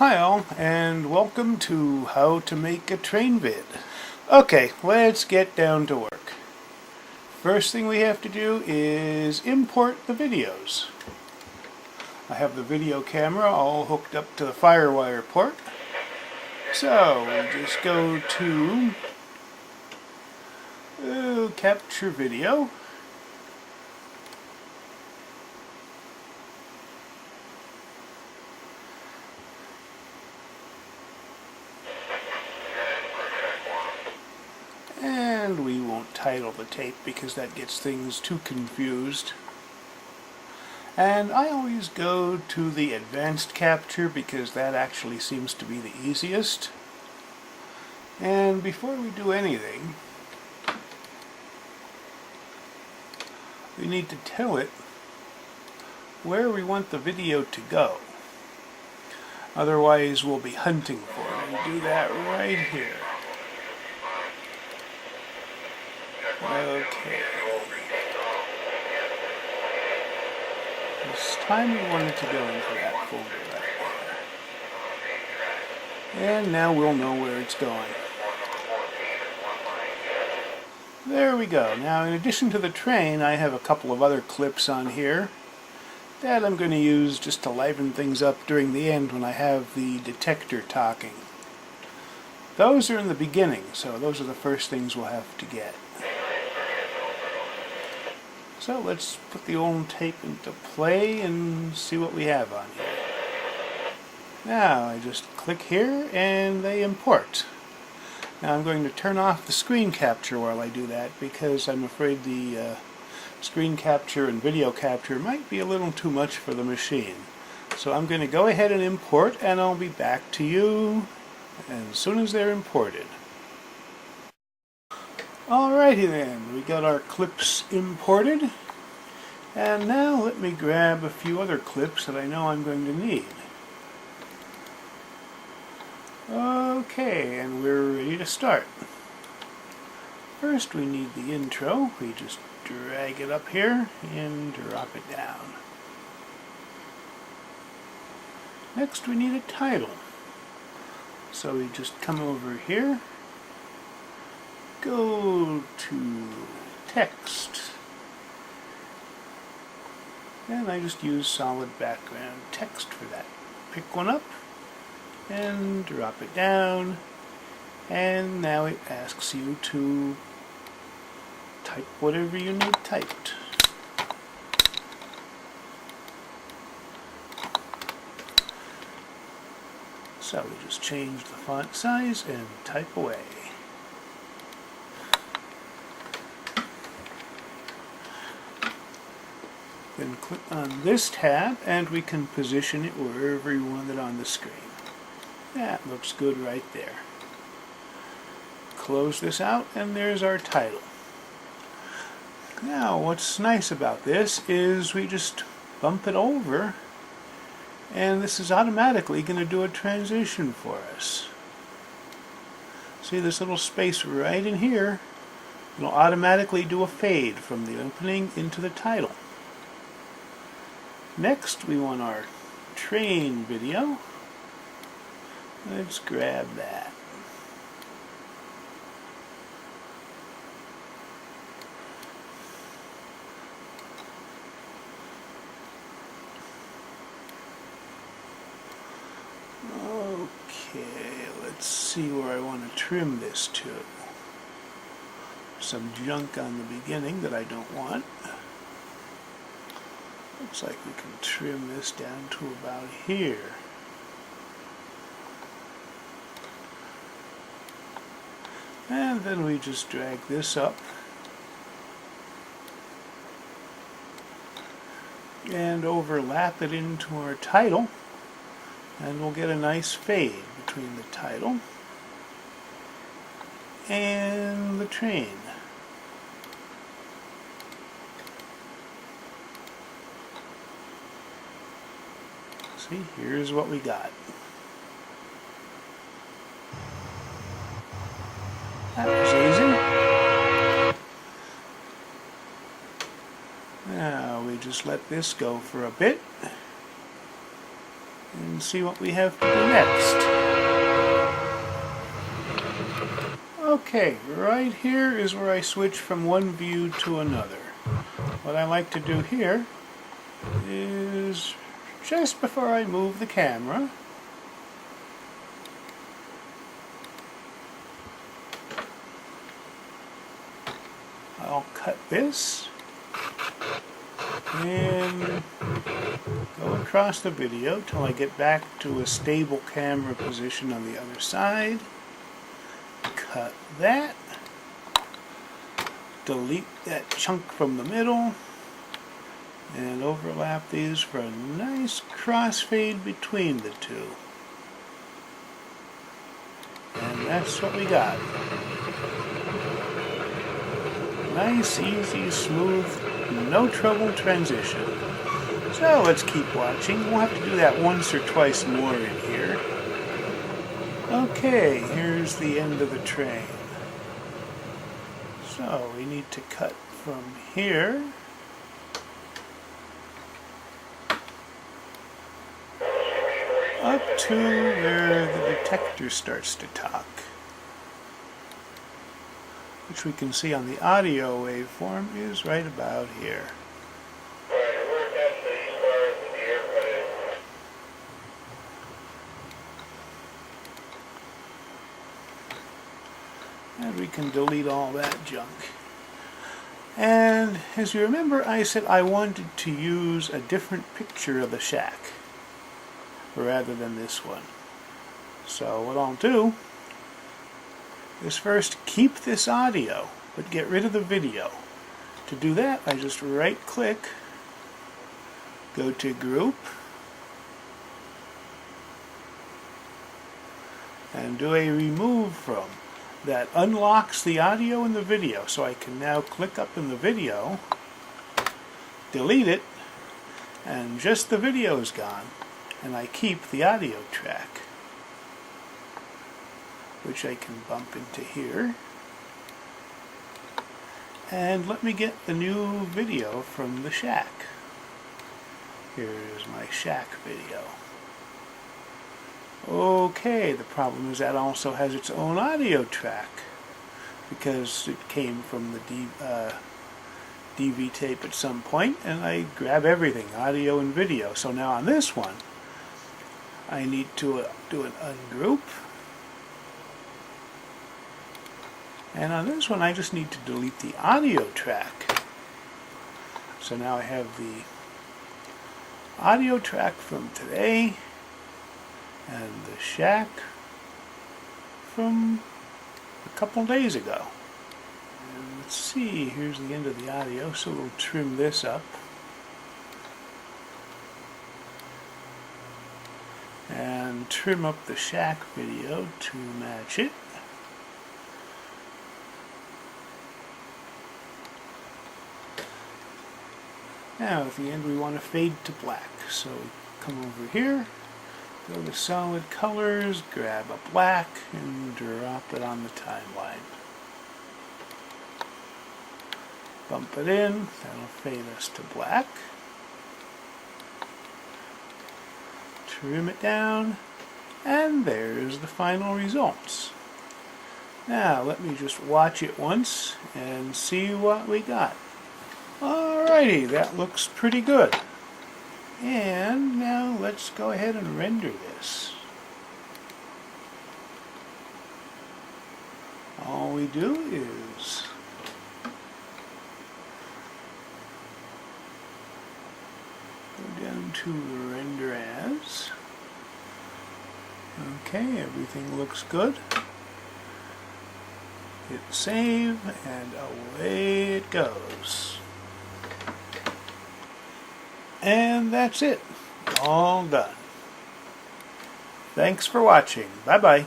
Hi all, and welcome to How to Make a Train Vid. Okay, let's get down to work. First thing we have to do is import the videos. I have the video camera all hooked up to the FireWire port. So we just go to Capture Video. And we won't title the tape because that gets things too confused. And I always go to the advanced capture because that actually seems to be the easiest. And before we do anything, we need to tell it where we want the video to go. Otherwise we'll be hunting for it. And do that right here. Okay. This time we want it to go into that folder right there. And now we'll know where it's going. There we go. Now in addition to the train, I have a couple of other clips on here that I'm going to use just to liven things up during the end when I have the detector talking. Those are in the beginning, so those are the first things we'll have to get. So let's put the old tape into play and see what we have on here. Now I just click here and they import. Now I'm going to turn off the screen capture while I do that because I'm afraid the screen capture and video capture might be a little too much for the machine. So I'm going to go ahead and import, and I'll be back to you as soon as they're imported. Alrighty then, we got our clips imported, and now let me grab a few other clips that I know I'm going to need. Okay, and we're ready to start. First we need the intro. We just drag it up here and drop it down. Next we need a title. So we just come over here, go to text, and I just use solid background text for that. Pick one up and drop it down, and now it asks you to type whatever you need typed. So we just change the font size and type away. Then click on this tab and we can position it wherever you want it on the screen. That looks good right there. Close this out and there's our title. Now what's nice about this is we just bump it over and this is automatically going to do a transition for us. See this little space right in here? It'll automatically do a fade from the opening into the title. Next we want our train video. Let's grab that. Okay, let's see where I want to trim this to. Some junk on the beginning that I don't want. Looks like we can trim this down to about here. And then we just drag this up and overlap it into our title, and we'll get a nice fade between the title and the train. See, here's what we got. That was easy. Now we just let this go for a bit. and see what we have to do next. Okay, right here is where I switch from one view to another. What I like to do here is just before I move the camera, I'll cut this and go across the video till I get back to a stable camera position on the other side. Cut that. Delete that chunk from the middle and overlap these for a nice crossfade between the two. And that's what we got. Nice, easy, smooth, no trouble transition. So let's keep watching. We'll have to do that once or twice more in here. Okay, here's the end of the train. So we need to cut from here up to where the detector starts to talk, which we can see on the audio waveform is right about here. And we can delete all that junk. And as you remember, I said I wanted to use a different picture of the shack rather than this one. So what I'll do is first keep this audio, but get rid of the video. To do that, I just right-click, go to Group, and do a Remove From. That unlocks the audio and the video, so I can now click up in the video, delete it, and just the video is gone, and I keep the audio track, which I can bump into here. And let me get the new video from the shack. Here's my shack video. Okay, the problem is that also has its own audio track because it came from the DV tape at some point, and I grab everything, audio and video. So now on this one, I need to do an ungroup, and on this one I just need to delete the audio track. So now I have the audio track from today and the shack from a couple days ago. And let's see, here's the end of the audio, so we'll trim this up. And trim up the shack video to match it. Now at the end we want to fade to black, so we come over here, go to solid colors, grab a black, and drop it on the timeline. Bump it in, that'll fade us to black. Trim it down, and there's the final results. Now let me just watch it once and see what we got. Alrighty, that looks pretty good. And now let's go ahead and render this. All we do is go down to render as. Okay, everything looks good. Hit save, and away it goes. And that's it. All done. Thanks for watching. Bye-bye.